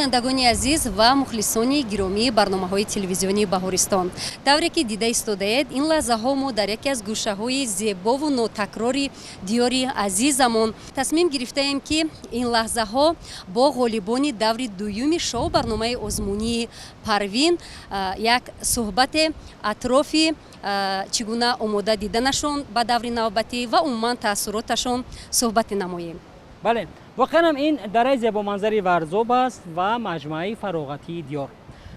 бинандагони азиз ва мухлисони гиромии барномаҳои телевизионии Баҳористон, давре ки дида истодаед, ин лаҳзаҳо мо дар яке аз гӯшаҳои зебову нотакрори диёри азизамон тасмим гирифтаем ки ин лаҳзаҳо бо ғолибони даври дуюми шоу барномаи озмунии Парвин як суҳбате атрофи чӣ гуна омода диданашон ба даври навбатӣ ва умуман таассуроташон суҳбате намоем. бале, воқеан ин дараи зебоманзари Варзоб аст ва маҷмӯаи фароғатии Диёр.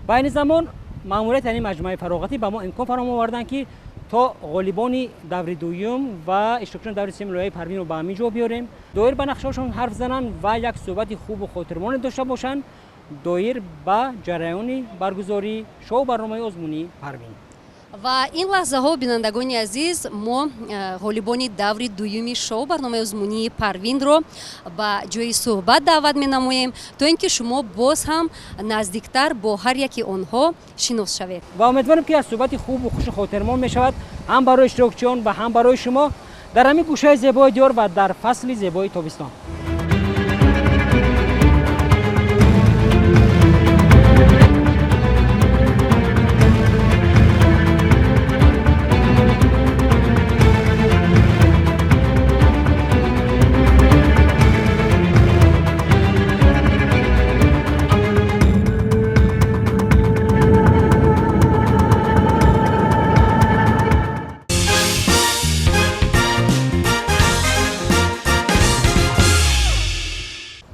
Ба айни замон маъмурияти ин маҷмӯаи фароғатӣ ба мо имкон фароҳам оварданд ки то ғолибони даври дуюм ва иштирокчиёни даври сеюми лоиҳаи Парвинро ба ҳамин ҷо биёрем, доир ба нақшаҳошон ҳарф зананд ва як суҳбати хубу хотирмонӣ дошта бошанд доир ба ҷараёни баргузории шоу барномаи озмунии Парвин. ва ин лаҳзаҳо бинандагони азиз мо ғолибони даври дуюми шоу барномаи озмунии Парвинро ба ҷои суҳбат даъват менамоем то ин ки шумо боз ҳам наздиктар бо ҳар яки онҳо шинос шавед. ва умедворам ки аз суҳбати хубу хушу хотирмон мешавад ҳам барои иштирокчиён ва ҳам барои шумо дар ҳамин гӯшаи зебои Диёр ва дар фасли зебои тобистон.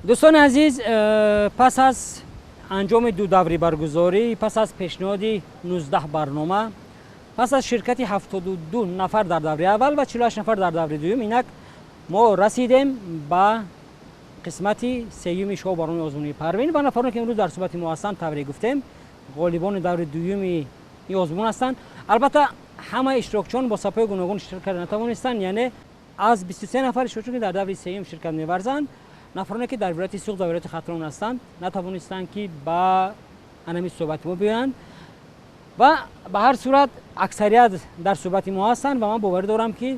دوستان عزیز، پس از انجام دو دوره برگزاری، پس از پیشنهاد 19 برنامه، پس از شرکت 72 نفر در دوره اول و 48 نفر در دوره دوم، اینک ما رسیدیم به قسمت سیوم شو برنامه ازمونی پروین و نفرانی که امروز در صحبت ما هستند تبریک گفتیم. غالبان دوره دوم این ازمون هستند. البته همه اشتراکچیان با سپاه گوناگون شرکت نتوانستند، یعنی از 23 نفر اشتراکچی که در دوره سیوم شرکت می‌ورزند، نفرانی که در ولایت سوخت و ولایت خطران هستند نتوانستند که با انمی صحبت ما بیان و به هر صورت اکثریت در صحبت ما هستند و من باور دارم که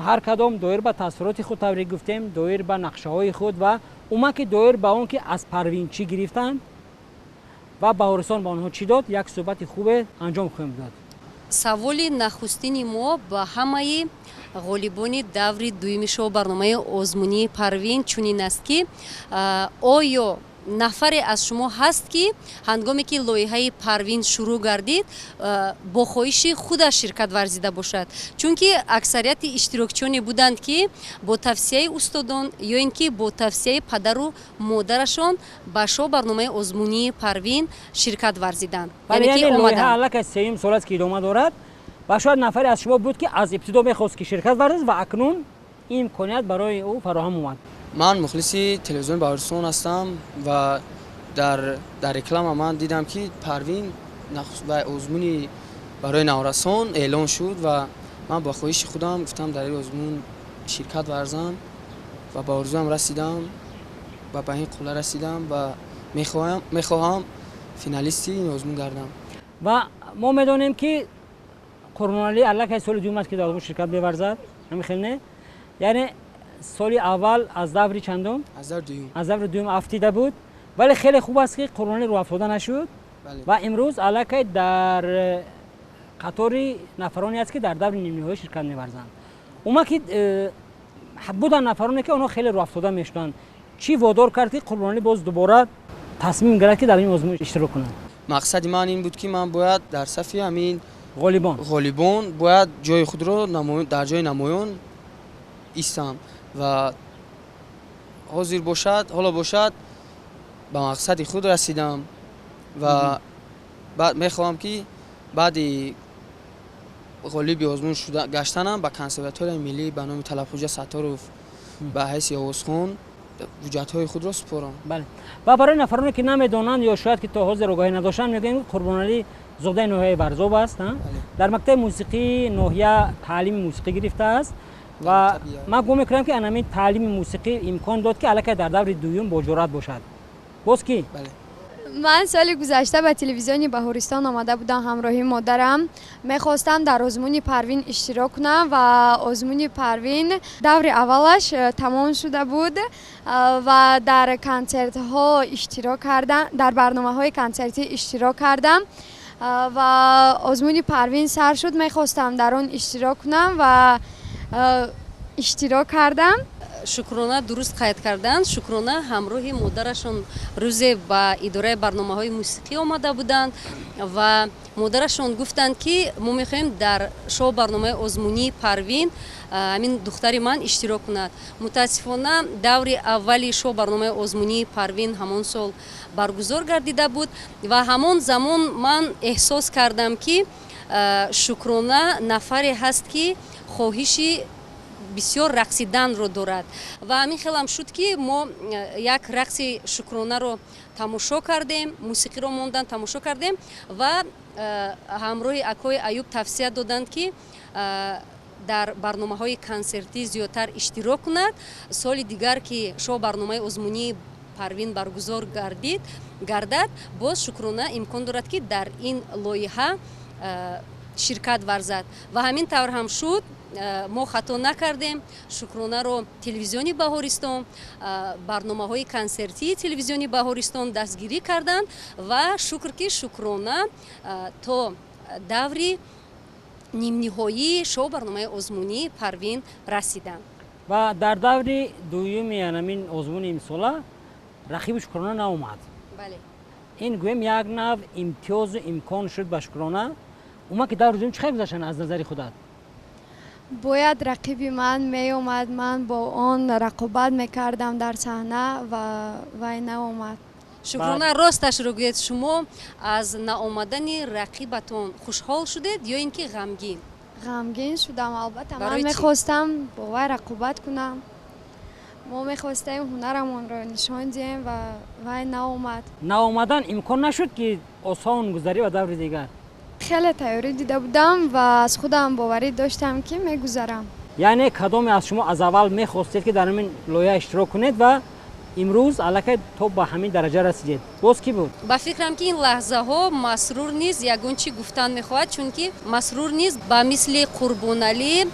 هر کدام دایر به تاثیرات خود تبریک گفتیم، دایر به نقشه های خود و اونا که دایر به اون که از پروین چی گرفتند و بهارستان به آنها چی داد، یک صحبت خوب انجام خواهیم داد. سوالی نخستینی ما با همه غالبانی دوری دویمی شو برنامه ازمونی پروین چونین است که آیا نفری از شما هست که هنگامی که لایحه پروین شروع گردید با خواهش خود شرکت ورزیده باشد، چون که اکثریت اشتراکچیانی بودند که با توصیه استادان یا اینکه با توصیه پدر و مادرشان به شو برنامه ازمونی پروین شرکت ورزیدند. یعنی لایحه الک سیم سال است که ادامه دارد و شاید نفری از شما بود که از ابتدا می‌خواست که شرکت ورزد و اکنون این امکانیت برای او فراهم اومد. من مخلصی تلویزیون بهارستان هستم و در رکلام من دیدم که پروین و ازمونی برای نورسان اعلان شد و من با خواهش خودم گفتم در این ازمون شرکت ورزم و با آرزوام رسیدم و به این قله رسیدم و میخواهم فینالیستی این ازمون گردم. و ما میدونیم که قرنالی الک سال دوم است که در شرکت می‌ورزد، نمی‌خونه؟ یعنی سال اول از دوری چندم؟ از دوری دوم افتیده بود، ولی خیلی خوب است که قرنالی رو افتاده نشد. بله. و امروز الک در قطاری نفرانی است که در دوری نیمه نهایی شرکت می‌ورزند. اونا که بودن نفرانی که اونا خیلی رو افتاده میشدن، چی وادار کرد که قرنالی باز دوباره تصمیم گرفت که در این ازمون اشتراک کنند؟ مقصد من این بود که من باید در صف همین غالبان باید جای خود رو در جای نمایان ایستم و حاضر باشد، حالا باشد به مقصد خود رسیدم و بعد میخواهم که بعد غالب آزمون شده گشتنم به کنسرواتوار ملی به نام طلب خوجا ستارов به حیث آوازخوان وجودهای خود را سپارم. بله. و برای نفرانی که نمیدونند یا شاید که تا حاضر آگاهی نداشتند میگیم قربانعلی زاده ناحیه ورزاب است. در مکتب موسیقی ناحیه تعلیم موسیقی گرفته است و من گمان می‌کنم که همین تعلیم موسیقی امکان داد که الک در دور دوم با جرأت باشد. باز کی؟ بله. من سال گذشته به تلویزیون بهارستان آمده بودم همراهی مادرم. میخواستم در آزمون پروین اشتراک کنم و آزمون پروین دور اولش تمام شده بود و در کنسرت ها اشتراک کردم، در برنامه های کنسرتی اشتراک کردم و آزمون پروین سر شد. میخواستم در آن اشتراک کنم و اشتراک کردم. شکرانه درست قید کردند. شکرانه همراه مادرشون روزی با اداره برنامه‌های موسیقی آمده بودند و مادرشون گفتند که ما می‌خوایم در شو برنامه آزمونی پروین همین دختر من اشتراک کند. متاسفانه دور اولی شو برنامه آزمونی پروین همون سال برگزار گردیده بود و همون زمان من احساس کردم که شکرانه نفری هست که خواهشی بسیار رقصیدن رو دارد و همین خیلی هم شد که ما یک رقص شکرانه رو تماشا کردیم، موسیقی رو موندن تماشا کردیم و همراه اکای ایوب توصیه دادند که در برنامه های کنسرتی زیادتر اشتراک کند. سال دیگر که شو برنامه آزمونی پروین برگزار گردد باز شکرانه امکان دارد که در این لایحه شرکت ورزد و همین طور هم شد. ما خطا نکردیم. شکرانه رو تلویزیونی بهارستان، برنامه های کنسرتی تلویزیونی بهارستان دستگیری کردند و شکر که شکرانه تا دوری نیم نهایی شو برنامه آزمونی پروین رسیدند و در دور دوم یعنی آزمون امساله رقیب شکرانه ناومد. بله. این گویم یک نوع امتیاز و امکان شد به شکرانه. اوما که دور دوم چه گذشتن از نظر خودت؟ باید رقیب من می اومد، من با آن رقابت میکردم در صحنه و وی ناومد. شکرانه راستش رو گوید، شما از ناآمدن رقیبتون خوشحال شدید یا اینکه غمگین؟ غمگین شدم البته. من میخواستم با وی رقابت کنم. ما میخواستیم هنرمون رو نشان دهیم و وی ناومد. ناآمدن امکان نشد که آسان گذری و دور دیگر؟ خیلی تیاری دیده بودم و از خودم باوری داشتم که میگذرم. یعنی کدام از شما از اول میخواستید که در همین لایحه اشتراک کنید و امروز الکی تو به همین درجه رسیدید؟ باز کی بود؟ با فکرم که این لحظه ها مسرور نیست یگون چی گفتن میخواهد، چون که مسرور نیست با مثل قربان علی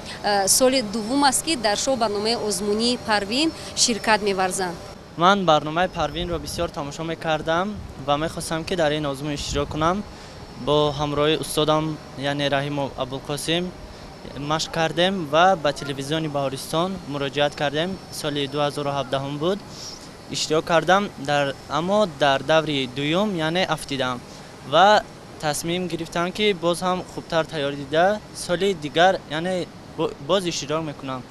سال دوم است که در شو برنامه آزمونی پروین شرکت می‌ورزند. من برنامه پروین رو بسیار تماشا میکردم و میخواستم که در این آزمون اشتراک کنم. با همراه استادم یعنی رحیم ابوالقاسم مشق کردیم و به تلویزیون بهارستان مراجعت کردیم. سال 2017 بود اشتراک کردم اما در دور دوم یعنی افتیدم و تصمیم گرفتم که باز هم خوبتر تیاری دیده سال دیگر یعنی باز اشتراک میکنم.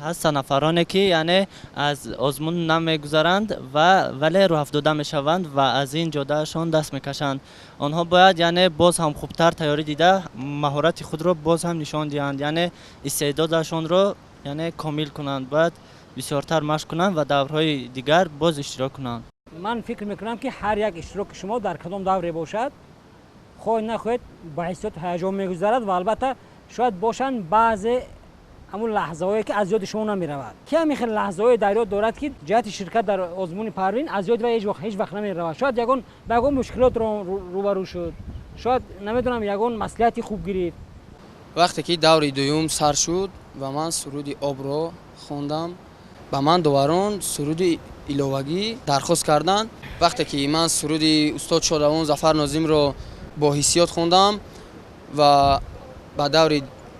هست نفرانی که یعنی از آزمون نمیگذرند ولی رو افتاده میشوند و از این جادهشان دست میکشند. آنها باید یعنی باز هم خوبتر تیاری دیده مهارت خود را باز هم نشان دهند، یعنی استعدادشان را یعنی کامل کنند، باید بسیارتر مشق کنند و دورهای دیگر باز اشتراک کنند. من فکر میکنم که هر یک اشتراک شما در کدام دوره باشد خواهد نخواهد با حیثیت هیجان میگذرد و البته شاید باشند بعضی همون لحظه هایی که از یاد شما نمی رود. کی همین خیلی لحظه های در یاد دارد که جهت شرکت در آزمون پروین از یاد و هیچ وقت نمی رود. شاید یگان با یگان مشکلات روبرو شد، شاید نمیدونم یگان مصلحتی خوب گرفت. وقتی که دور دوم سر شد و من سرود آب رو خوندم، با من دوباره سرود ایلوگی درخواست کردن. وقتی که من سرود استاد شادروان ظفر ناظم رو با حسیات خوندم و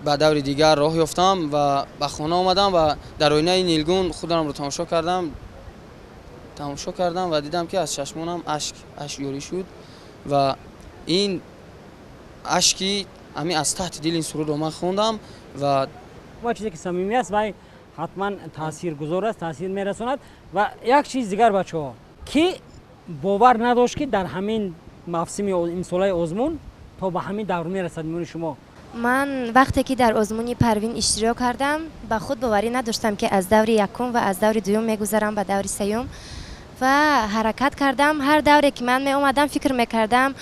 با دور دیگر راه یافتم و به خانه آمدم و در آینه نیلگون خودم رو تماشا کردم و دیدم که از چشمانم اشک یاری شد و این اشکی همین از تحت دل این سرود رو من خوندم و چیزی که صمیمی است و حتما تاثیرگذار است، تاثیر میرساند. و یک چیز دیگر بچه‌ها که باور نداشت که در همین موسم این سال آزمون تا به همین دور میرسد. میون شما من وقتی که در آزمون پروین اشتراک کردم با خود باوری نداشتم که از دور یکم و از دور دوم میگذرم به دور سوم و حرکت کردم. هر دوری که من می اومدم فکر میکردم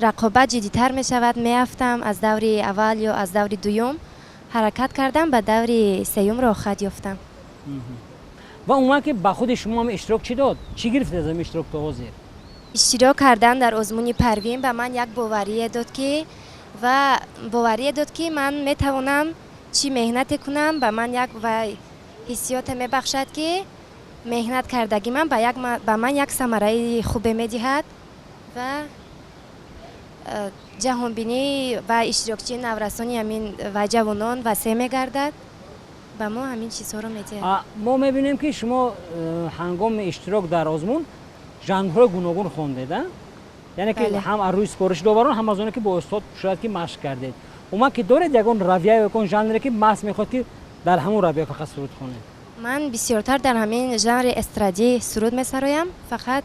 رقابت جدی‌تر می شود، میافتم از دور اول یا از دور دوم حرکت کردم به دور سوم را خود یافتم. و اون که با خود شما هم اشتراک چی داد؟ چی گرفت از این اشتراک تا حاضر؟ اشتراک کردن در آزمون پروین به من یک باوری داد که من میتوانم چی مهنت کنم. به من یک حسیات میبخشد که مهنت کردگی من به من یک ثمره خوب میدهد و جهانبینی و اشتراکچی نورسانی همین و جوانان وسیع میگردد. به ما همین چیزها رو میدهد. ما میبینیم که شما هنگام اشتراک در آزمون ژانرهای گوناگون خواندید، یعنی که بله. هم از روی سپارش داوران هم از اون که با استاد شاید که مشق کردید. اوما که دارید یگان رویه یگان ژانری که محض میخواد که در همون رویه فقط سرود خونه؟ من بسیارتر در همین ژانر استرادی سرود میسرایم. فقط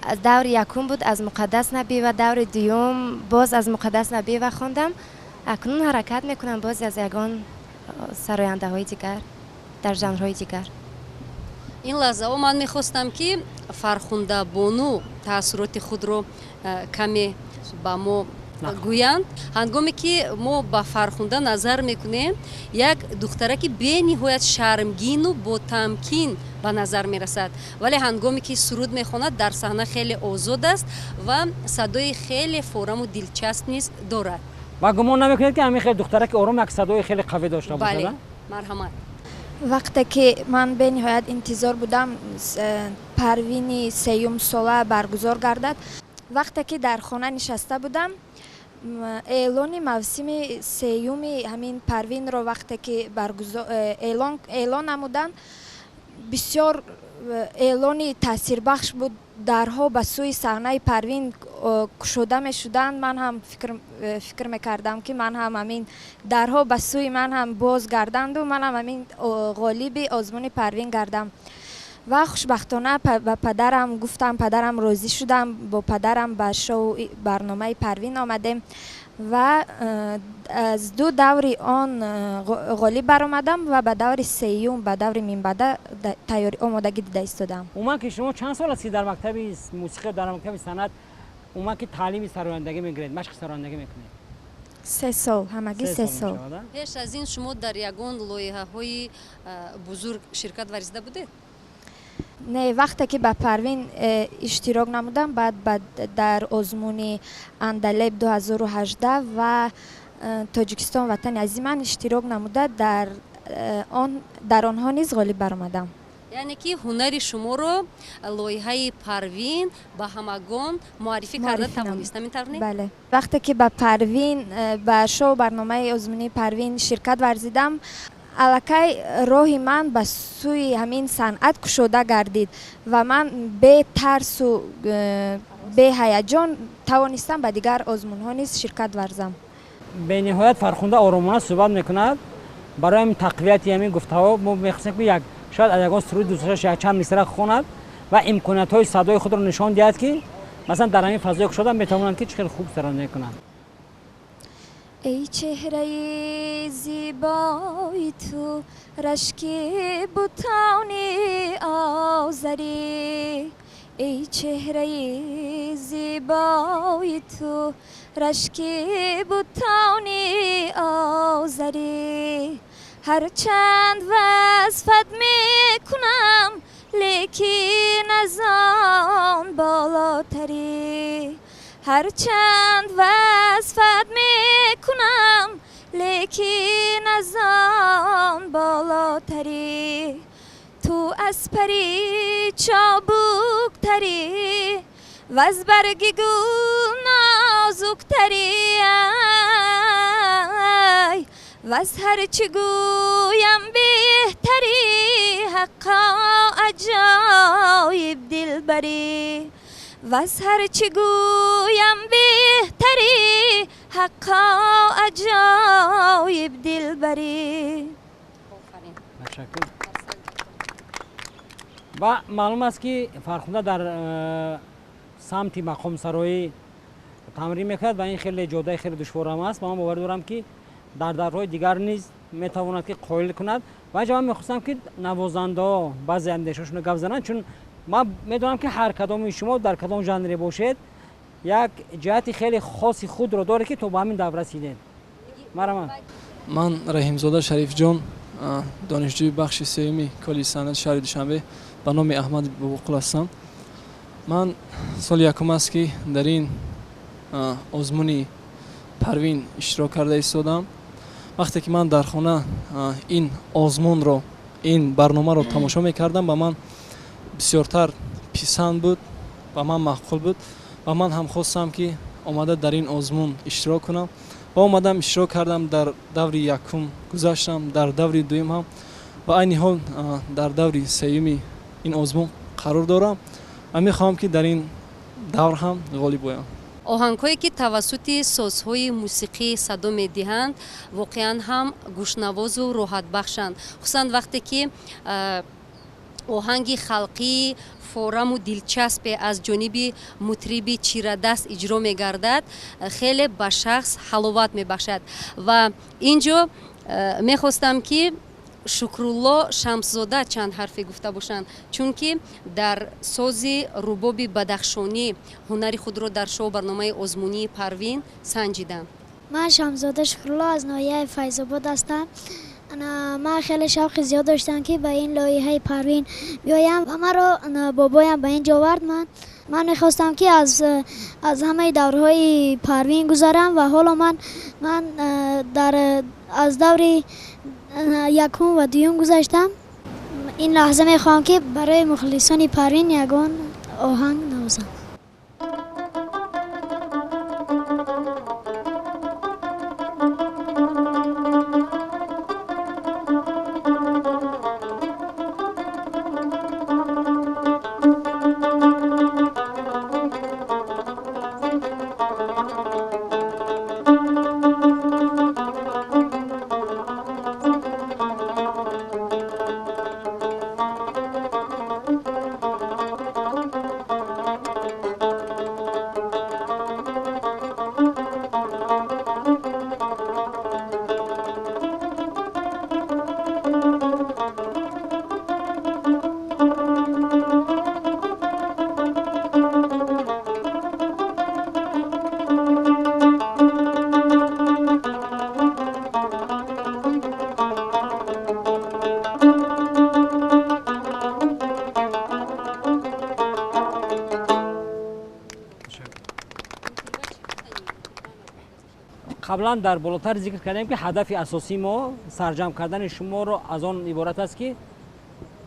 از دور یکم بود از مقدس نبی و دور دوم باز از مقدس نبی و خواندم. اکنون حرکت میکنم باز از یگان سراینده های دیگر در ژانرهای دیگر. این لحظه من میخواستم که فرخنده بانو تاثیرات خود رو کمی با ما گویند. هنگامی که ما با فرخنده نظر میکنیم یک دختره که به نهایت شرمگین و با تمکین به نظر میرسد، ولی هنگامی که سرود میخواند در صحنه خیلی آزاد است و صدای خیلی فورم و دلچسب نیست دارد. و گمان نمیکنید که همین خیلی دختره که آرام یک صدای خیلی قوی داشته باشه؟ بله، مرحمت. وقتی که من به نهایت انتظار بودم پروین سیوم ساله برگزار گردد، وقتی که در خانه نشسته بودم اعلان موسم سیوم همین پروین رو وقتی که اعلان نمودند، بسیار اعلان تاثیربخش بود. درها به سوی صحنه پروین کشوده می شدند. من هم فکر میکردم که من هم همین درها به سوی من هم باز گردند و من هم همین غالب آزمون پروین گردم. و خوشبختانه به پدرم گفتم، پدرم راضی شدم، با پدرم به شو برنامه پروین آمدیم و از دو دور آن غالب برآمدم و به دور سیوم به دور منبعد تیاری آمادگی دیده ایستادم. اوما که شما چند سال هستی در مکتب موسیقی در مکتب صنعت اوما که تعلیم سرایندگی میگیرید، مشق سرایندگی میکنید؟ 3 سال، همگی 3 سال. پیش از این شما در یگان لایحه‌های بزرگ شرکت ورزیده بودید؟ نه، وقتی که به پروین اشتراک نمودم بعد در آزمون اندلب 2018 و تاجیکستان وطن عزیز من اشتراک نموده در آنها نیز غالب برآمدم. یعنی که هنر شما رو لایحه پروین به همگان معرفی کرده توانستم این طور؟ بله. وقتی که به پروین به شو برنامه آزمونی پروین شرکت ورزیدم، الکی راهی من به سوی همین صنعت گشوده گردید و من به ترس و به هیجان توانستم به دیگر آزمون ها نیز شرکت ورزم. به نهایت فرخنده آرامانه صحبت میکند. برای همین تقویت همین گفته‌ها ما می‌خواستیم که شاید از یگان سرود دوستش یک چند مصرع خواند و امکانات های صدای خود را نشان دهد که مثلا در همین فضای گشوده میتوانند که چقدر خوب سرانجام کنند. ای چهره زیبای تو، رشکی بوتانی آذری، ای چهره زیبای تو، رشکی بوتانی آذری، هر چند وصفت میکنم لیکن از آن بالاتری، هر چند وصفت میکنم لیکن از آن بالاتری، تو از پری چابوک تری و از برگ گل نازک تری، و از هر چی گویم بهتری، حقا عجایب دلبری، و از هر چی گویم بهتری، حقا عجایب دلبری. و معلوم است که فرخنده در سمت مقام سرایی تمرین میکرد و این خیلی جاده خیلی دشوار هم است. من باور دارم که در درهای دیگر نیز میتواند که قائل کند و جواب میخواستم که نوازنده ها بعضی اندیشه‌شون رو گپ زنند، چون من میدونم که هر کدام شما در کدام ژانری باشید یک جهت خیلی خاصی خود رو داره که تو با همین دوره رسیدید. مرحبا. من رحیمزاده شریف جان، دانشجوی بخش سیوم کالج صنعت شهر دوشنبه به نام احمد بوقل هستم. ман соли якум аст ки дар ин озмуни парвин иштирок карда истодам. вақте ки ман дар хона ин озмунро ин барномаро тамошо мекардам ба ман бисёртар писанд буд, ба ман маъқул буд ва ман ҳам хостам ки омада дар ин озмун иштирок кунам. ва омадам иштирок кардам, дар даври якум гузаштам, дар даври дуюм ҳам ва айни ҳол дар даври сеюми ин озмун қарор дорам ва мехоҳам ки дар ин давр ҳам ғолиб оям. оҳангҳое ки тавассути созҳои мусиқӣ садо медиҳанд воқеан ҳам гӯшнавозу роҳатбахшанд, хусусан вақте ки оҳанги халқӣ фораму дилчаспе аз ҷониби мутриби чирадаст иҷро мегардад, хеле ба шахс ҳаловат мебахшад. ва инҷо мехостам ки шукрулло Шамсзода чанд ҳарфе гуфта бошанд, чунки дар сози рубоби бадахшонӣ ҳунари худро дар шоу барномаи озмунии Парвин санҷиданд. ман Шамсзода Шукрулло аз ноҳияи Файзобод ҳастам. ман хеле шавқи зиёд доштам ки ба ин лоиҳаи Парвин биёям ва маро бобоям ба ин ҷо овард. ман мехостам ки аз ҳамаи даврҳои Парвин гузарам ва ҳоло ман аз даври якум ва дуюм гузаштам. ин лаҳза мехоҳам ки барои мухлисони Парвин ягон оҳанг навозам. қаблан дар болотар зикр кардем ки ҳадафи асосии мо сарҷамъ кардани шуморо аз он иборат аст ки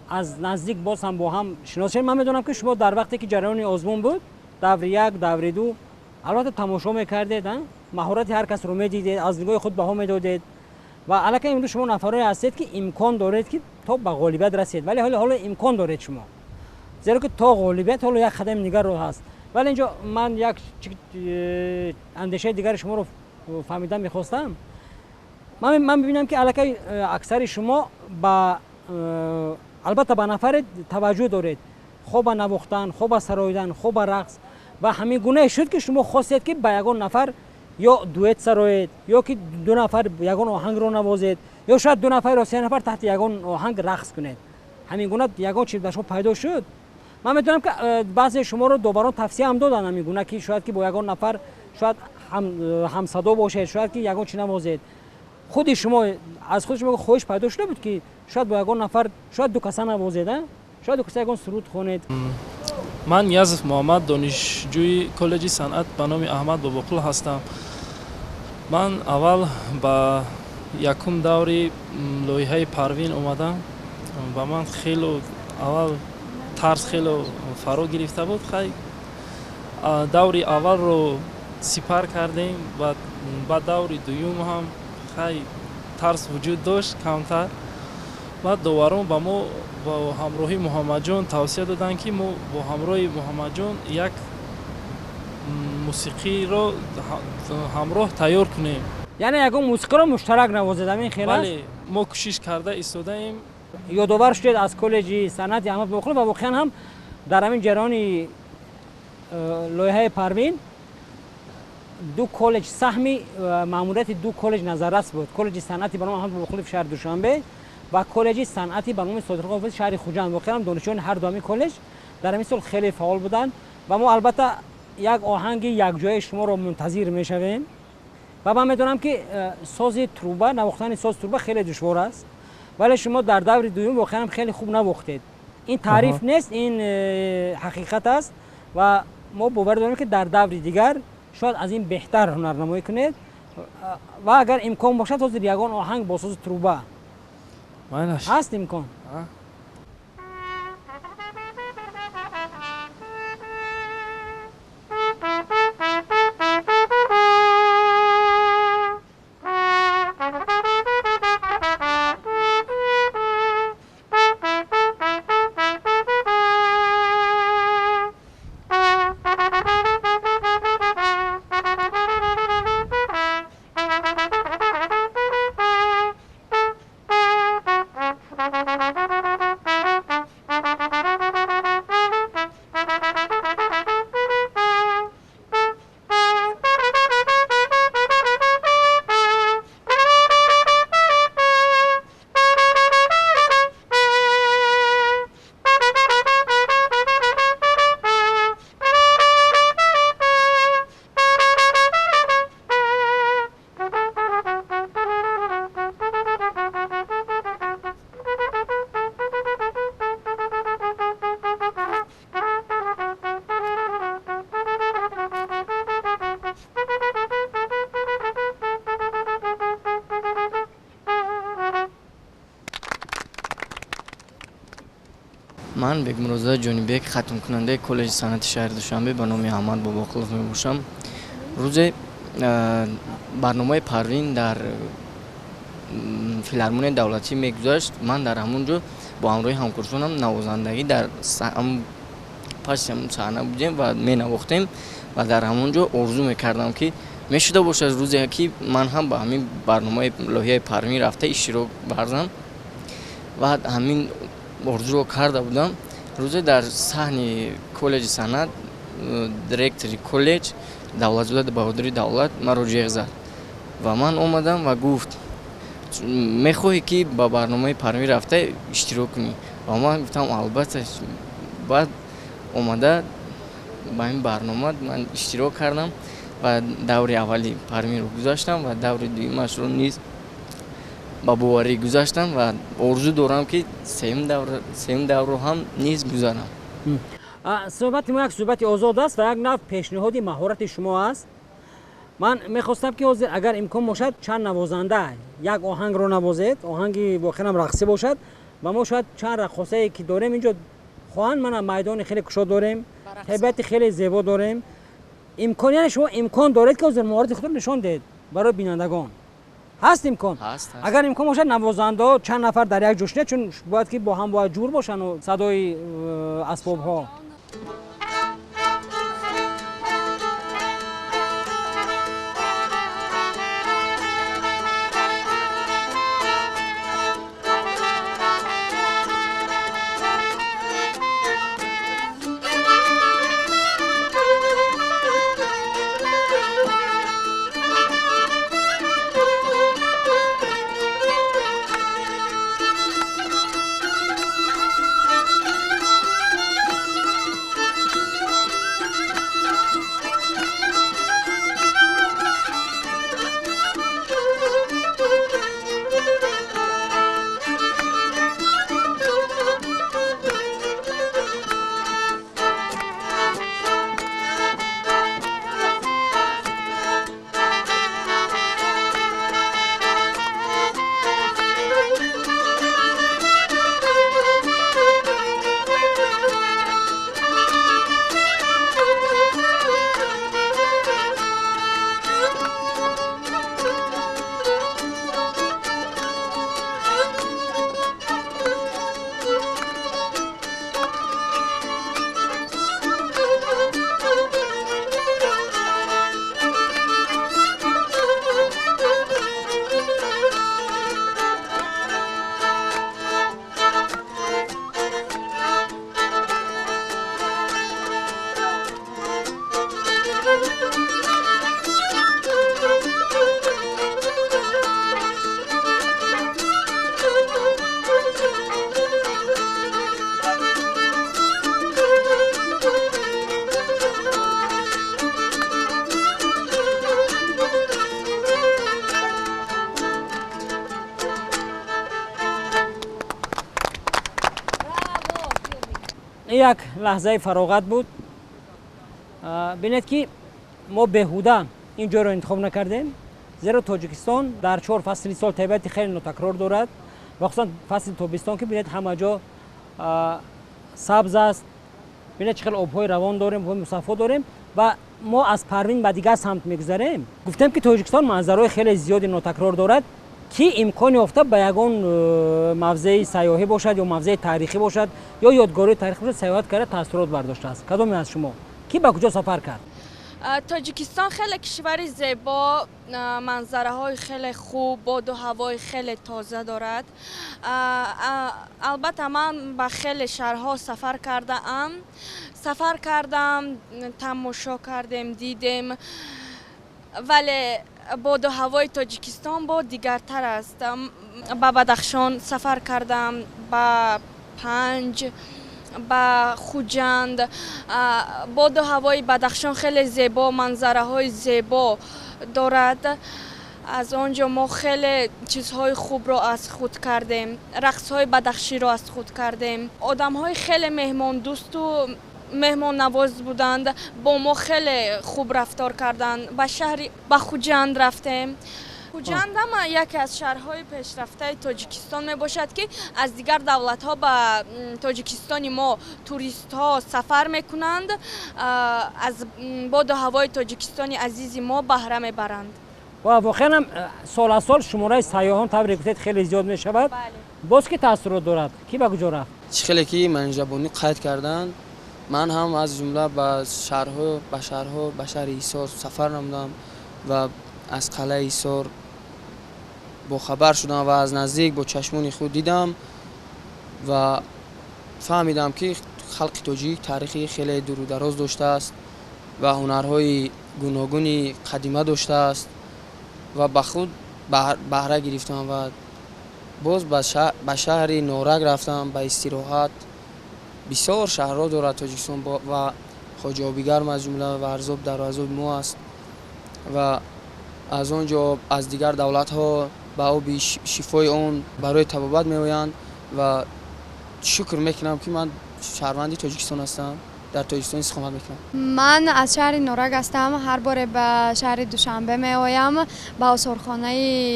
аз наздик боз ҳам бо ҳам шинос шавем. ман медонам ки шумо дар вақте ки ҷараёни озмун буд, даври як, даври ду, албатта тамошо мекардед, маҳорати ҳар касро медидед, аз нигоҳи худ баҳо медодед ва аллакай имрӯз шумо нафароне ҳастед ки имкон доред ки то ба ғолибият расед, вале ҳоло имкон доред шумо, зеро ки то ғолибият ҳоло як қадами дигар роҳ ҳаст. вале инҷо ман як андешаи дигари шуморо фаҳмидан мехостам. ман мебинам ки аллакай аксари шумо албатта ба нафаре таваҷҷӯҳ доред, хо ба навохтан, хо ба сароидан, хо ба рақс ва ҳамин гуна шуд ки шумо хостед ки ба ягон нафар ё дуэт сароед, ё ки ду нафар ягон оҳангро навозед, ё шояд ду нафар ё се нафар таҳти ягон оҳанг рақс кунед. ҳамин гуна ягон чиз ба шумо пайдо шуд. ман медонам ки баъзе шуморо добарон тавсия ҳам доданд ҳамин гуна ки шояд ки бо ягон нафар шояд ҳамсадо бошед, шояд ки ягон чи навозед. худи шумо аз худи шумо хоҳиш пайдо шуда буд ки шояд бо ягон нафар шояд ду каса навозед, шояд ду каса ягон суруд хонед. ман Язов Муҳаммад, донишҷӯи коллеҷи санъат ба номи Аҳмад Бобоқул ҳастам. ман аввал ба якум даври лоиҳаи Парвин омадам. ба ман хело аввал тарс хело фаро гирифта буд. даври аввалро сипар кардем, ба даври дуюм ҳам хай тарс вуҷуд дошт камтар. баъд доварон ба мо бо ҳамроҳи Муҳаммадҷон тавсия доданд ки мо бо ҳамроҳи Муҳаммадҷон як мусиқиро ҳамроҳ тайёр кунем, яъне ягон мусиқиро муштарак навозед. ҳамин хел аст. бале мо кӯшиш карда истодаем. ёдовар шудед аз коллеҷи санъати Аҳмад Бобоқул ва воқеан ҳам дар ҳамин ҷараёни лоиҳаи Парвин ду коллеҷ саҳми маъмурияти ду коллеҷ назаррас буд. коллеҷи санъати ба номи Аҳмад Бобоқулов шаҳри Душанбе ва коллеҷи санъати ба номи Содиқ Ҳофиз шаҳри Хуҷанд. воқеан донишҷӯёни ҳар ду ҳамин коллеҷ дар ҳамин сол хеле фаъол буданд ва мо албатта як оҳанги якҷояи шуморо мунтазир мешавем. ва ман медонам ки сози труба, навохтани сози труба хеле душвор аст, вале шумо дар даври дуюм воқеан хеле хуб навохтед. ин таъриф нест, ин ҳақиқат аст و ما باور داریم که در دور دیگر شاید از این بهتر هنرنمایی کنید و اگر امکان باشد حاضر یگان آهنگ با ساز تروبه هست امکان. من بگمروزه جانیبک ختم کننده کالج صنعت شهر دوشنبه به نام احمد باباقلوف می باشم. روز برنامه پروین در فیلارمونی دولتی میگذشت. من در همونجا با همراه همکارانم نوازندگی در پس صحنه بودیم و می نواختیم و در همونجا آرزو میکردم که میشده باشه از روزی که من هم به همین برنامه لوحیه پروین رفته اشتراک ورزم و همین آرزو رو کرده بودم. روز در صحنه کالج صنعت دایرکتور کالج دولت بهادری دولت مراجعه زد و من اومدم و گفت میخواهی که با برنامه پروین رفته اشتراک کنی و من گفتم البته. بعد اومده با این برنامه من اشتراک کردم و دور اولی پروین رو گذاشتم و دور دومش رو نیز با باوری گذاشتم و آرزو دارم که سوم دور رو هم نیز گذارم. صحبت ما یک صحبت آزاد است و یک نوع پیشنهادی مهارت شما است. من میخواستم که حاضر اگر امکان باشد چند نوازنده یک آهنگ رو نوازید، آهنگی واقعا رقصی باشد و ما شاید چند رقاصه که داریم اینجا خواهن من میدان خیلی کشاد داریم، طبیعت خیلی زیبا داریم. امکانیت شما امکان دارید که حاضر مهارت خود نشان دهید برای بینندگان. هست امکان؟ هست. اگر امکان باشد نوازنده چند نفر در یک جشنه، چون باید که با هم باید جور باشن و صدای اسباب ها. یک لحظه فراغت بود بینید که ما بهوده اینجا رو انتخاب نکردیم، زیرا تاجیکستان در 4 فصل سال طبیعت خیلی نوتکرار دارد و خصوصا فصل تابستان که بینید همه جا سبز است. بینید چقدر آب‌های روان داریم، آب‌های مصفا داریم و ما از پروین به دیگر سمت میگذریم. گفتم که تاجیکستان منظرهای خیلی زیادی نوتکرار دارد که امکان یافته به یگان موضع سیاحی باشد یا موضع تاریخی باشد یا یادگاری تاریخی باشد سیاحت کرده تاثیرات برداشته است. کدام از شما کی به کجا سفر کرد؟ تاجیکستان خیلی کشوری زیبا، منظره های خیلی خوب، باد و هوای خیلی تازه دارد. البته من به خیلی شهرها سفر کردم، تماشا کردیم، دیدیم، ولی باد و هوای تاجیکستان با دیگرتر است. به بدخشان سفر کردم، به پنج، به خوجند. باد و هوای بدخشان خیلی زیبا، منظره های زیبا دارد. از آنجا ما خیلی چیزهای خوب را از خود کردیم، رقص های بدخشی را از خود کردیم. آدم های خیلی مهمان دوست و مهمان نواز بودند، با ما خیلی خوب رفتار کردند. به خوجند رفتیم. خوجند هم یکی از شهرهای پیشرفته تاجیکستان می باشد که از دیگر دولت ها به تاجیکستان ما توریست ها سفر می کنند، از باد و هوای تاجیکستان عزیز ما بهره می برند. و واقعا هم سال از سال شماره سیاحان طبری گفتید خیلی زیاد می شود. باز که تاثیرات دارد کی به کجا رفت؟ خیلی که من جوانی قید کردند، من هم از جمله به شهر ایسار سفر نمودم و از قلعه ایسار با خبر شدم و از نزدیک با چشمون خود دیدم و فهمیدم که خلق تاجیک تاریخی خیلی دور و دراز داشته است و هنرهای گوناگونی قدیمه داشته است و به خود بهره گرفتم و باز به شهر نورگ رفتم به استراحت. بسیار شهرها دارد تاجیکستان و خواجه آبیگرم از جمله و ارزاب در ارزاب ما است و از آنجا از دیگر دولت ها به آب شفای آن برای طبابت می آیند و شکر میکنم که من شهروندی تاجیکستان هستم، در تاجیکستان استقامت میکنم. من از شهر نورگ هستم، هر بار به شهر دوشنبه می آیم، به آثارخانه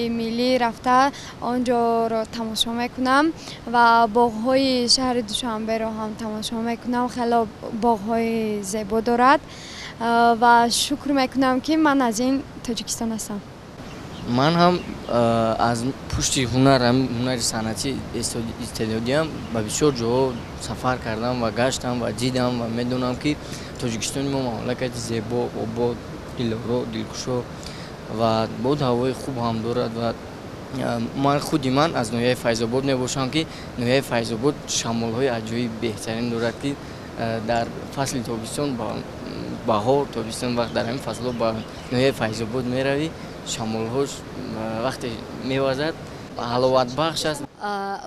ملی رفته آنجا را تماشا میکنم و باغ‌های شهر دوشنبه را هم تماشا میکنم. خیلی باغ‌های زیبا دارد و شکر میکنم که من از این تاجیکستان هستم. من هم از پشت هنر صنعتی استعدادیم به بسیار جاها سفر کردم و گشتم و دیدم و میدونم که تاجیکستان ما مملکت زیبا، آباد، دلارا، دلکشا و باد هوای خوب هم دارد و من از ناحیه فیض‌آباد میباشم که ناحیه فیض‌آباد شمال‌های عجیب بهترین دارد که در فصل تابستان بهار تابستان وقت در این فصل‌ها به ناحیه فیض‌آباد میروی، شمال‌هاش وقتی میوازد حلاوت بخش است.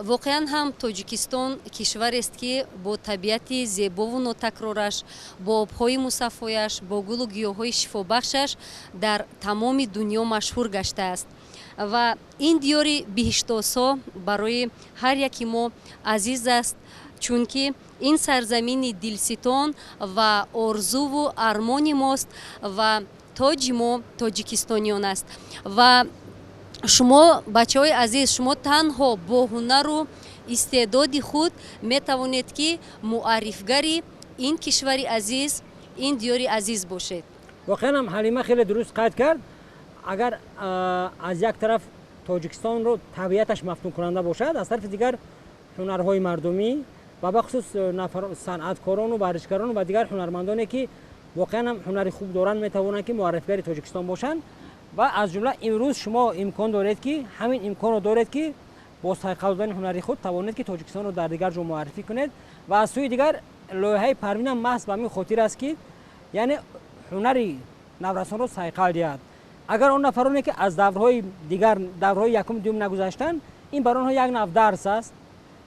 واقعا هم تاجیکستان کشوری است که با طبیعت زیبا و نوتکرارش، با آب‌های مصفایش، با گل و گیاهای شفابخشش در تمام دنیا مشهور گشته است و این دیار بهشت‌آسا برای هر یکی ما عزیز است، چون که این سرزمین دلستان و آرزو و ارمان ماست و تاج ما تاجیکستانیان است و شما بچه های عزیز، شما تنها با هنر و استعداد خود می توانید که معرفگری این کشوری عزیز، این دیاری عزیز باشید. واقعا هم حلیمه خیلی درست قید کرد. اگر از یک طرف تاجیکستان رو طبیعتش مفتون کننده باشد، از طرف دیگر هنرهای مردمی و بخصوص صنعتکاران و ورزشکاران و دیگر هنرمندانی که واقعا هم هنری خوب دارن میتوانند که معرفگری تاجیکستان باشند و از جمله امروز شما امکان دارید که همین امکان رو دارید که با سایقل دادن هنری خود توانید که تاجیکستان رو در دیگر جا معرفی کنید و از سوی دیگر لایحه پروین هم محض به همین خاطر است که یعنی هنری نورسان رو سایقل دهد. اگر اون نفرانی که از دورهای دیگر دورهای یکم دوم نگذشتن، این بر آنها یک نوع درس است،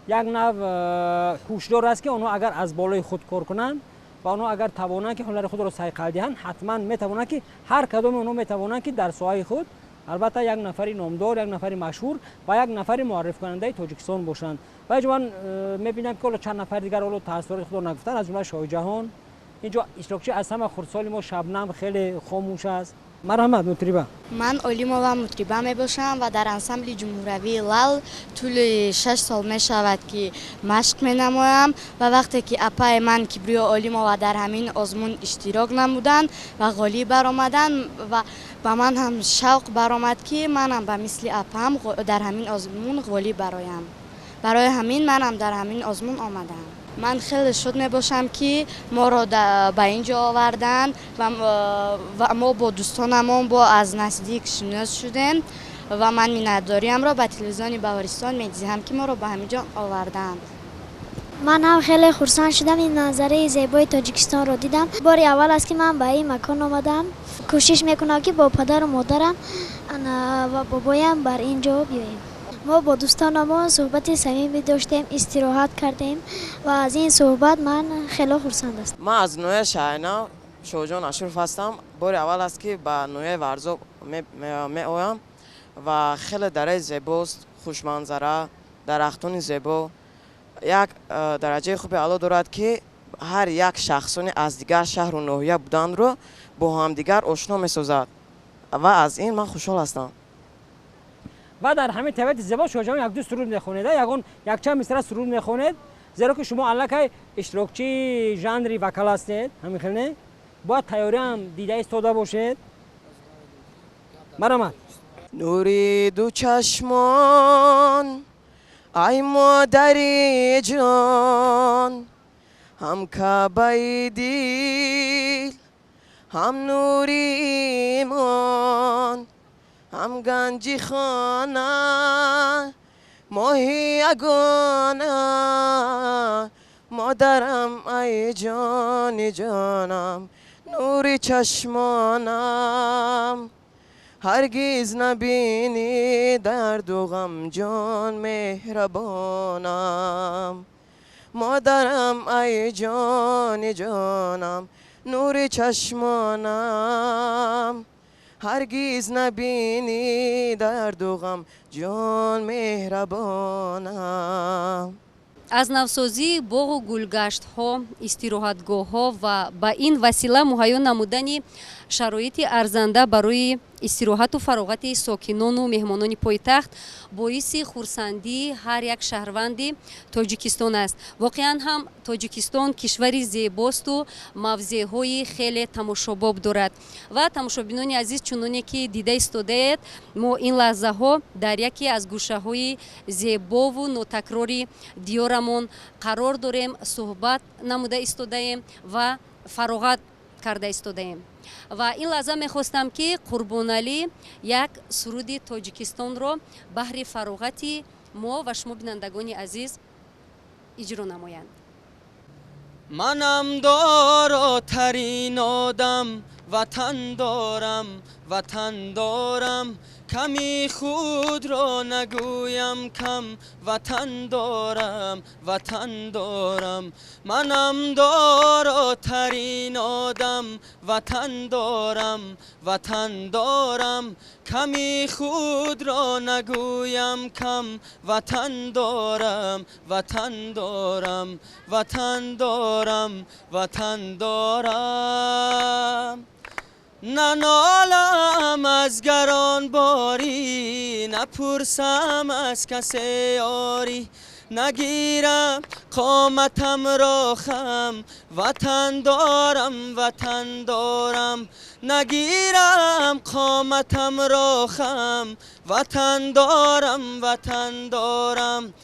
یک نوع هوشدار است که آنها اگر از بالای خود کار کنند و آنها اگر توانند که هنر خود را سایقل دهند، حتما میتوانند که هر کدام آنها میتوانند که در ساحه خود البته یک نفری نامدار، یک نفری مشهور و یک نفری معرف کننده تاجیکستان باشند. و من میبینم که چند نفر دیگر اولو تاثیرات خود نگفتن، از جمله شاه جهان اینجا اشتراکچی از همه خردسال ما شبنم خیلی خاموش است. مرحمت مطربه. من اولیمова مطربه میباشم و در انسامبل جمهوری لال طول 6 سال میشود که مشق مینمایم و وقتی که اپای من کبریو اولیمova در همین آزمون اشتراک نمودند و غالیب برآمدند و با من هم شوق برآمد که منم به مثل اپام در همین آزمون غالیب برایم. برای همین منم در همین آزمون آمدم. من خیلی شاد میباشم که ما را به اینجا آوردن و ما با دوستانمون با از نزدیک شناس شدیم و من میnnتداریم را به تلویزیون بهارستان میدهم که ما را به همینجا آوردن. من هم خیلی خرسند شدم این منظره زیبای تاجیکستان رو دیدم. بار اول است که من به این مکان آمدم. کوشش میکنم که با پدر و مادرم و بابایم بر اینجا بیاییم. ما با دوستانمون صحبت صمیمی داشتیم، استراحت کردیم و از این صحبت من خیلی خرسند هستم. من از نوع شاینا شوجان اشرف هستم. بار اول است که به نوع ورزو می آیم و خیلی دره زیباست، خوش منظره، درختان زیبا. یک درجه خوب علا دارد که هر یک شخصانی از دیگر شهر و ناحیه بودن رو با هم دیگر آشنا می‌سازد و از این من خوشحال هستم. و در همین طبیعت زیبا شما یک دو سرود میخونید، یک چند مصرع سرود میخونید، زیرا که شما الکی اشتراکچی ژانری وکال هستید، همین خیلی باید تیاری هم دیده ایستاده باشید. مرحمت. نوری دو چشمان ای مادری جان، هم کعبه دل هم نوری ایمان، هم گنجی خانه ماهی یگانه، مادرم ای جانی جانم، نوری چشمانم هرگز نبینی درد و غم، جان مهربانم، مادرم ای جانی جانم، نوری چشمانم هرگز نبینی درد و غم، جان مهربانم. از نوسازی باغ و گلگشت‌ها، استراحتگاه‌ها و با این وسیله مهیا намудани شرایط ارزنده برای استراحت و فراغت ساکنان و مهمانان پایتخت باعث خرسندی هر یک شهروند تاجیکستان است. واقعا هم تاجیکستان کشوری زیباست و موضع‌های خیلی تماشاباب دارد و تماشابینان عزیز چنانه که دیده ایستادید، ما این لحظه ها در یکی از گوشه‌های زیبا و نوتکراری دیارمون قرار داریم، صحبت نموده ایستادیم و فراغت کرده ایستادیم. و این لحظه میخواستم که قربانعلی یک سرود تاجیکستان رو بهر فراغت ما و شما بینندگان عزیز اجرا نمایند. منم داراترین آدم، وطن دارم وطن دارم، کمی خود را نگویم کم، وطن دارم وطن دارم، منم داراترین آدم، وطن دارم وطن دارم، کمی خود را نگویم کم، وطن دارم وطن دارم، وطن دارم وطن دارم. ننالم از گران باری، نپرسم از کسی یاری، نگیرم قامتم را خم، وطن دارم وطن دارم، نگیرم قامتم را خم، وطن دارم وطن دارم،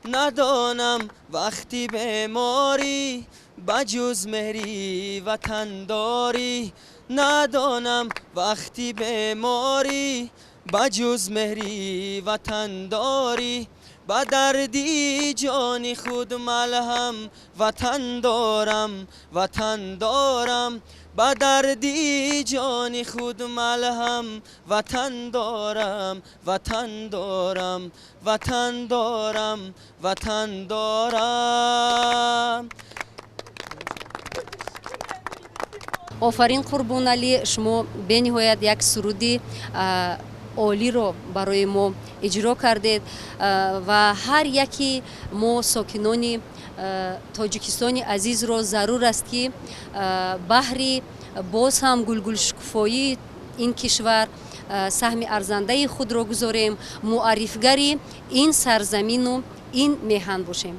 ندانم وقتی بیماری بجز مهری وطن داری، ندانم وقتی بیماری بجز مهری وطن داری، با دردی جانی خود ملهم، وطن دارم وطن دارم، با دردی جانی خود ملهم، وطن دارم وطن دارم، وطن دارم وطن دارم. آفرین قربانعلی، شما به نهایت یک سرودی عالی رو برای ما اجرا کردید و هر یکی ما ساکنان тоҷикистони азизро зарур аст ки баҳри боз ҳам гулгулшукуфоии ин кишвар саҳми арзандаи худро гузорем, муаррифгари ин сарзамину ин меҳан бошем.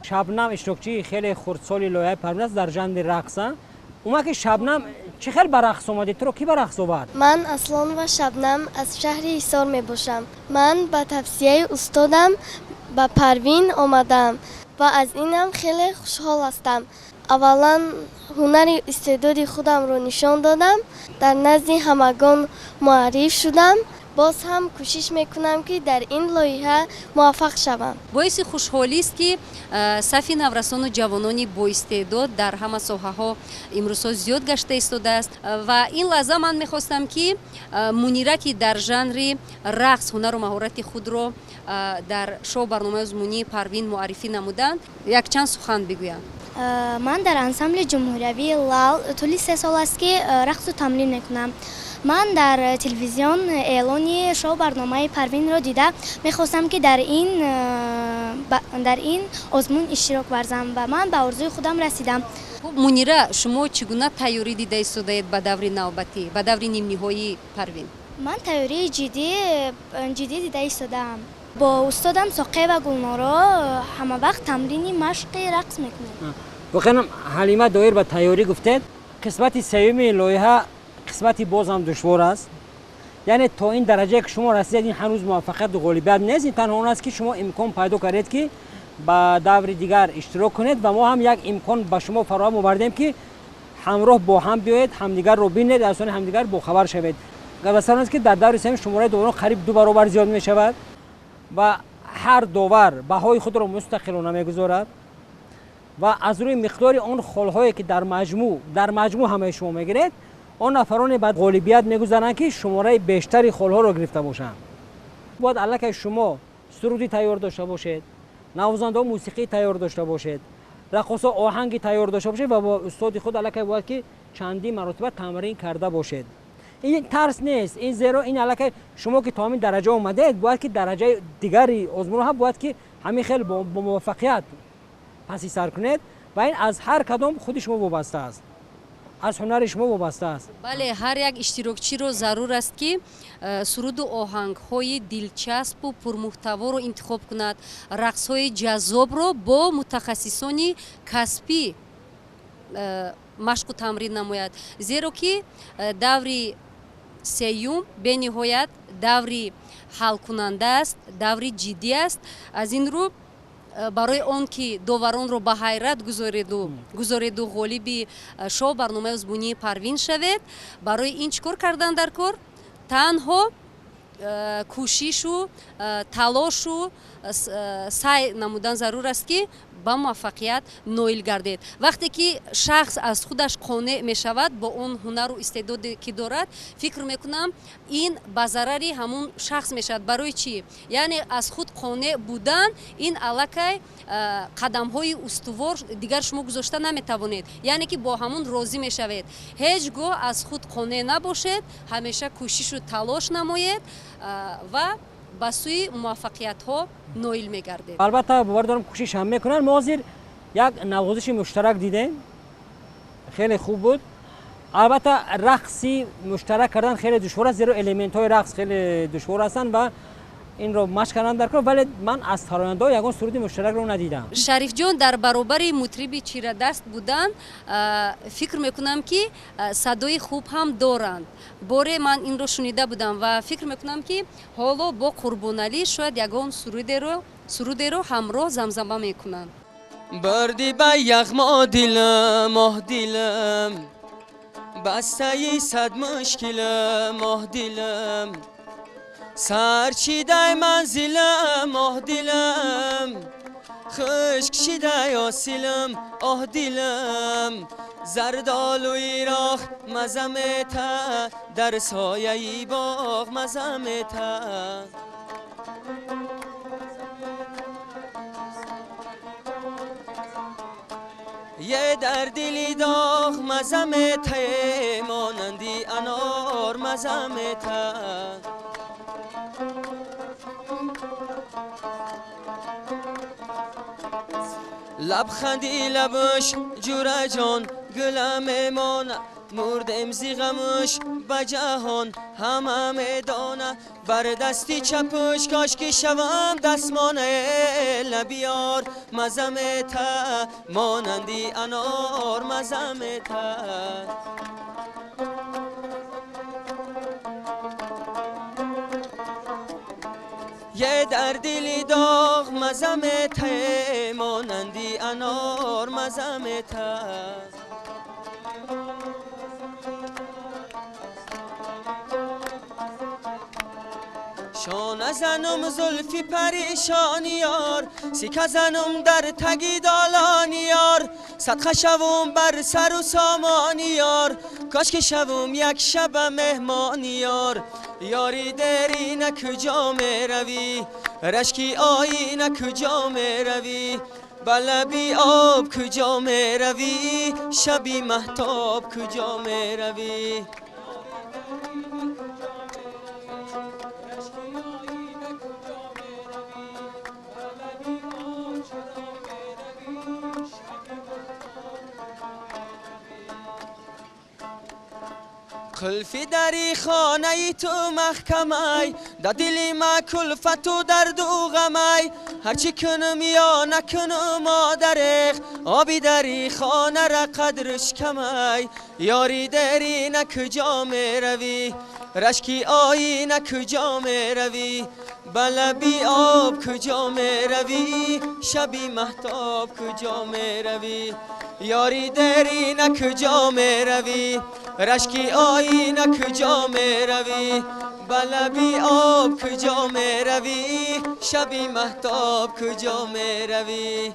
шабнам иштирокчии хеле хурдсоли лоиҳаи Парвин аст дар жанри рақс. Умаки Шабнам чӣ хел ба рақс омадӣ? Туро ки ба рақс овард? Ман Аслонова Шабнам аз шаҳри Ҳисор мебошам. Ман ба тавсияи устодам ба Парвин омадам ва аз инам хеле хушҳол ҳастам. Аввалан ҳунари истеъдоди худамро нишон додам, дар назди ҳамагон муарриф шудам. Боз ҳам кӯшиш мекунам ки дар ин лоиҳа муваффақ шавам. боиси хушҳолист ки сафи наврасону ҷавонони боистеъдод дар ҳама соҳаҳо имрӯзҳо зиёд гашта истодааст ва ин лаҳза ман мехостам ки Мунира ки дар жанри рақс ҳунару маҳорати худро дар шоу барномаи озмунии Парвин муаррифӣ намуданд, якчанд сухан бигӯянд. Ман дар ансамбли ҷумҳуриявии Лал тӯли 3 сол аст ки рақсу тамрин мекунам. Ман дар телевизион эълони шоу барномаи Парвинро дида мехостам ки дар ин озмун иштирок варзам ва ман ба орзуи худам расидам. Мунира, шумо чӣ гуна тайёрӣ дида истодаед ба даври навбатӣ, ба даври нимниҳоии Парвин? Ман тайёрии ҷиддӣ дида истодаам. Бо устодам Соқе ва Гулноро ҳама вақт тамрини машқи рақс мекунем. Воқеан Ҳалима доир ба тайёрӣ гуфтед. Қисмати сеюми лоиҳа қисмати бозам душвор аст. Яъне то ин дараҷае ки шумо расидед, ин ҳанӯз муваффақияту ғолибият нест. Ин танҳо он аст ки шумо имкон пайдо кардед ки ба даври дигар иштирок кунед ва мо ҳам як имкон ба шумо фароҳам овардем ки ҳамроҳ бо ҳам биёед, ҳамдигарро бинед, аз сони ҳамдигар бохабар шавед. Гапасар он аст ки дар даври сеюм шумораи доварон қариб 2 баробар зиёд мешавад ва ҳар довар баҳои худро мустақилона мегузорад ва аз рӯи миқдори он холҳое ки дар маҷмӯъ ҳамаи шумо мегиред, он нафароне ба ғолибият мегузаранд ки шумораи бештари холҳоро гирифта бошанд. бояд аллакай шумо суруди тайёр дошта бошед, навозандаҳо мусиқӣ тайёр дошта бошед, рақосо оҳанги тайёр дошта бошед ва бо устоди худ аллакай бояд ки чандин маротиба тамрин карда бошед. ин тарс нест, ин зеро ин аллакай шумо ки то ҳамин дараҷа омадед, бояд ки дараҷаи дигари озмунро ҳам бояд ки ҳамин хел бо муваффақият паси сар кунед ва ин аз ҳар кадом худи шумо вобаста аст, аз ҳунари шумо вобаста аст. бале, ҳар як иштирокчиро зарур аст ки суруду оҳангҳои дилчаспу пурмуҳтаворо интихоб кунад, рақсҳои ҷаззобро бо мутахассисони касбӣ машқу тамрин намояд, зеро ки даври сеюм бениҳоят даври ҳалкунанда аст, даври ҷиддӣ аст. Аз ин рӯ барои он ки доваронро ба ҳайрат гузореду ғолиби шоу барномаи озмунии Парвин шавед, барои ин чӣ кор кардан дар кор? Танҳо кӯшишу талошу сай намудан зарур аст ки ба муваффақият ноил гардед. Вақте ки шахс аз худаш қонеъ мешавад бо он ҳунару истеъдоде ки дорад, фикр мекунам ин ба зарари ҳамун шахс мешавад. Барои чӣ? Яъне аз худ қонеъ будан ин аллакай қадамҳои устувор дигар шумо гузошта наметавонед. Яъне ки бо ҳамун розӣ мешавед. Ҳеҷ гоҳ аз худ қонеъ набошед, ҳамеша кӯшишу талош намоед ва ба сӯи муваффақиятҳо ноил мегардед. албатта бовар дорам кӯшиш ҳам мекунанд. мо ҳозир як навозиши муштарак дидем, хеле хуб буд. албатта рақси муштарак кардан хеле душвор аст, зеро элементҳои рақс хеле душвор ҳастанд ва инро машқ кардан дар кор, вале ман аз тарояндаҳо ягон суруди муштаракро надидам. Шарифҷон дар баробари мутриби чирадаст будан фикр мекунам ки садои хуб ҳам доранд. боре ман инро шунида будам ва фикр мекунам ки ҳоло бо Қурбоналӣ шояд ягон сурудеро ҳамроҳ замзама мекунанд. Барди ба яхмо дилам бастаи сад мушкилам дилам сарчидай манзилам дилам خشک شده آسیلم دلم زردالوی راخ مزمتا در سایه باغ مزمتا یه در دلی داغ مزمتا مانندی انار مزمتا لبخندی لبش جوره جان گلم مان مردم زی غمش به جهان همه میدانه بر دستی چپش کاش که شوم دستمانه لبیار مزم تا مانندی انار مزم تا یه در دلی داغ مزم تا مانندی انار مزم تا شانه زنم زلفی پریشان یار سیکه زنم در تگی دالان یار صدقه شوم بر سر و سامان یار کاش که شوم یک شب مهمان یار یاری دری نه کجا می روی رشکی آیینه کجا می روی بلبی آب کجا می روی شبی مهتاب کجا می روی کلفی دری خانه ای تو محکمی دا دلی ما کلفت و درد و غمی هرچی کنم یا نکنم آدرخ آبی دری خانه را قدرش کمی یاری دری نه کجا می روی رشکی آیینه کجا می روی بلبی آب کجا می روی شبی مهتاب کجا می روی یاری دری نه کجا می روی رشکی آیینه کجا می روی بلبی آب کجا می روی شبی مهتاب کجا می روی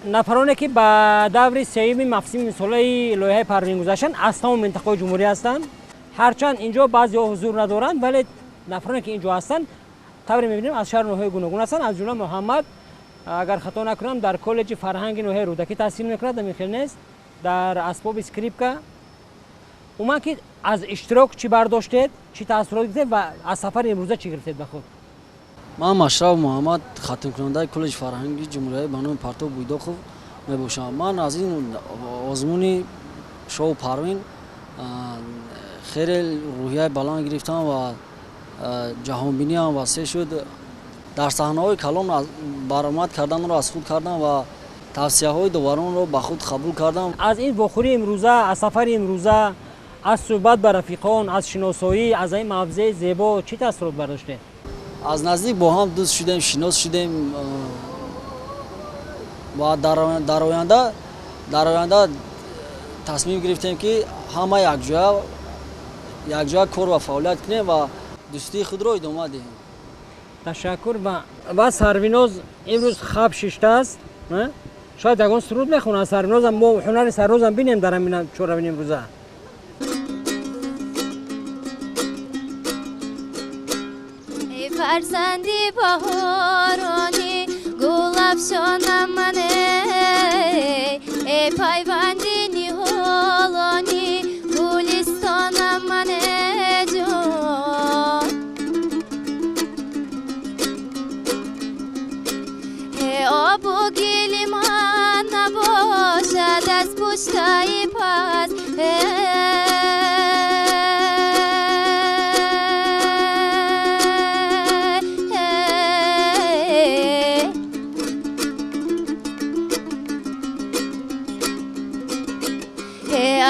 نفرانی که به دور سیوم مفصل ساله لایحه پروین گذاشتن از تمام منطقه جمهوری هستند. هرچند اینجا بعضی حضور ندارند ولی نفرانی که اینجا هستند طوری می‌بینیم از شهر نوحه گوناگون هستند. از جمله محمد اگر خطا نکنم در کالج فرهنگ نوحه رودکی تحصیل می‌کند در میخیلنس در اسباب اسکریپکا. اوما که از اشتراک چی برداشتید چی تاثیرات گرفتید و از سفر امروزه چی گرفتید به خود؟ من مشرف محمد ختم کننده کالج فرهنگی جمهوری بانو پرتو بویداخو میباشم. من از این آزمون شو پروین خیلی روحیه بلند گرفتم و جهانبینی هم واسه شد. در صحنه‌های کلام برآمد کردن رو از خود کردم و توصیه‌های دوباران رو به خود قبول کردم. از این بخوری امروزه از سفر امروزه از صحبت با رفیقان از شناسایی از این موضوع زیبا چی تاثیرات برداشته؟ از نزدیک با هم دوست شدیم شناس شدیم و در آینده تصمیم گرفتیم که همه یک جا کار و فعالیت کنیم و دوستی خود رو ادامه دهیم. تشکر. و سریناز امروز خواب شیشته است. شاید یگان سرود میخونه از سریناز هم ما هنر سریناز هم بینیم در همین چور بینیم امروزه. ای فرزندی بهارانی گل افشانم منه ای پایوندی نیهالانی گلستانم منه جان ای آب و گلی من نباشد از پشتای پس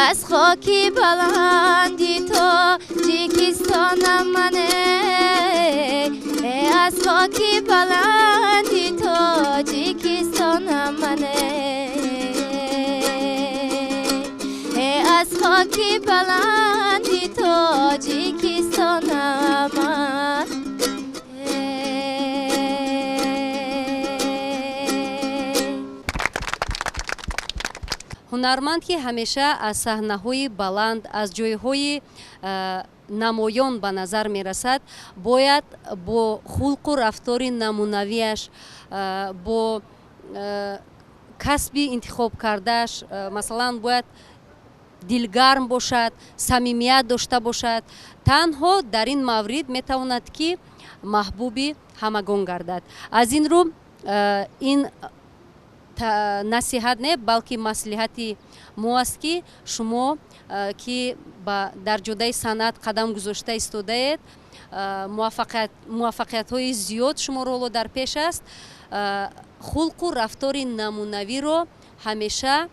از خاکی بلندی تو جیکستانم منه از خاکی بلندی تو جیکستانم منه از خاکی بلندی تو جیکستانم منه. هنرمند که همیشه از صحنه‌های بلند از جایهای намоён ба назар мерасад бояд бо хулқу рафтори намунавиаш бо касби интихоб кардааш масалан бояд дилгарм бошад самимият дошта бошад танҳо дар ин маврид метавонад ки маҳбуби ҳамагон гардад. аз ин рӯ ин насиҳат не балки маслиҳати мо аст ки шумо ки дар ҷодаи санъат қадам гузошта истодаед, муваффақиятҳои зиёд шуморо ҳоло дар пеш аст. хулқу рафтори намунавиро ҳамеша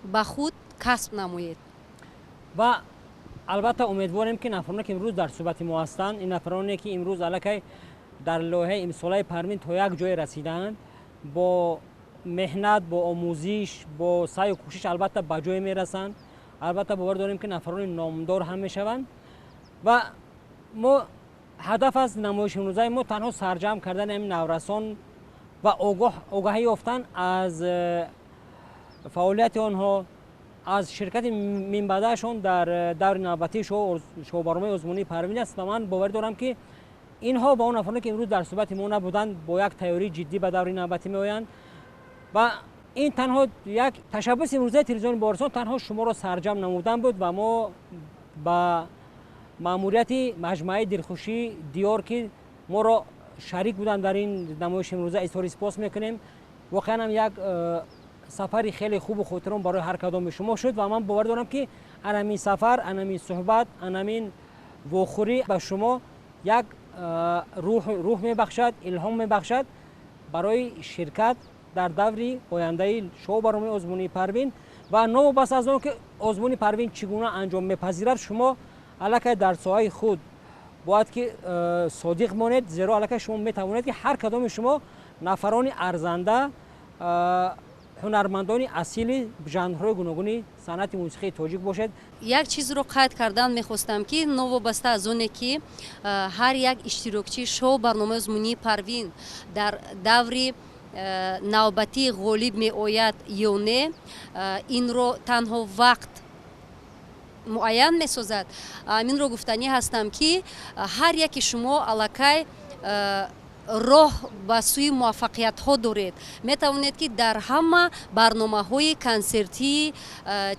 ба худ касб намоед. ва албатта умедворем ки нафароне ки имрӯз дар суҳбати мо ҳастанд, ин нафароне ки имрӯз аллакай дар лоиҳаи имсолаи Парвин то як ҷое расидаанд, бо меҳнат, бо омӯзиш, бо саъю кӯшиш албатта ба ҷое мерасанд. албатта бовар дорем ки нафарони номдор ҳам мешаванд. ва мо ҳадаф аз намоиши имрӯзаи мо танҳо сарҷамъ кардани ҳамин наврасон ва огаҳӣ ёфтан аз фаъолияти онҳо, аз ширкати минбаъдаашон дар даври навбатии шоубарномаи озмунии Парвин аст. ва ман боварӣ дорам ки инҳо ба он нафароне ки имрӯз дар суҳбати мо набуданд, бо як тайёрии ҷиддӣ ба даври навбатӣ меоянд. ва ин танҳо як ташаббуси имрӯзаи телевизиони Боҳаристон танҳо шуморо сарҷамъ намудан буд ва мо ба маъмурияти маҷмӯаи дилхушӣ диёр ки моро шарик буданд дар ин намоиши имрӯза изҳори сипос мекунем. воқеан ҳам як сафари хеле хубу хотирон барои ҳар кадоми шумо шуд ва ман бовар дорам ки анамин сафар, анамин суҳбат, анамин вохӯрӣ ба шумо як рӯҳ мебахшад, илҳом мебахшад барои ширкат дар даври ояндаи шоубарномаи озмунии Парвин. ва новобаста аз он ки озмуни Парвин чӣ гуна анҷом мепазирад, шумо аллакай дар соҳаи худ бояд ки содиқ монед, зеро аллакай шумо метавонед ки ҳар кадоми шумо нафарони арзанда, ҳунармандони асили жанрҳои гуногуни санъати мусиқии тоҷик бошед. як чизро қайд кардан мехостам ки новобаста аз оне ки ҳар як иштирокчии шоу барномаи озмунии Парвин дар даври навбатии ғолиб меояд ё не, инро танҳо вақт муайян месозад. Аминро гуфтанӣ ҳастам ки ҳар яки шумо аллакай роҳ ба сӯи муваффақиятҳо доред. метавонед ки дар ҳама барномаҳои консертии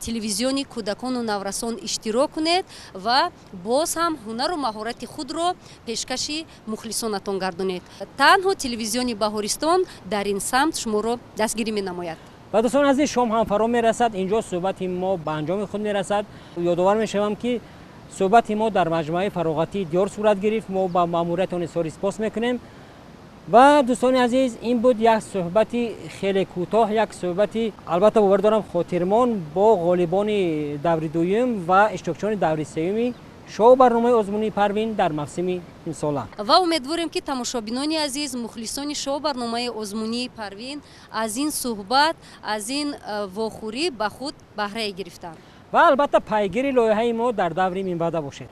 телевизиони кӯдакону наврасон иштирок кунед ва боз ҳам ҳунару маҳорати худро пешкаши мухлисонатон гардонед. танҳо телевизиони Баҳористон дар ин самт шуморо дастгирӣ менамояд. ва дӯстон азиз, шом ҳам фаро мерасад, инҷо суҳбати мо ба анҷоми худ мерасад. ёдовар мешавам ки суҳбати мо дар маҷмӯаи фароғатии Диёр сурат гирифт. мо ба маъмурияти он изҳори сипос мекунем. ва дӯстони азиз, ин буд як суҳбати хеле кӯтоҳ, як суҳбати албатта бовар дорам хотирмон бо ғолибони даври дуюм ва иштирокчиёни даври сеюми шоу барномаи озмунии Парвин дар мавсими имсола. ва умедворем ки тамошобинони азиз, мухлисони шоу барномаи озмунии Парвин аз ин суҳбат, аз ин вохӯрӣ ба худ баҳрае гирифтанд. ва албатта пайгири лоиҳаи мо дар даври минбаъда бошед.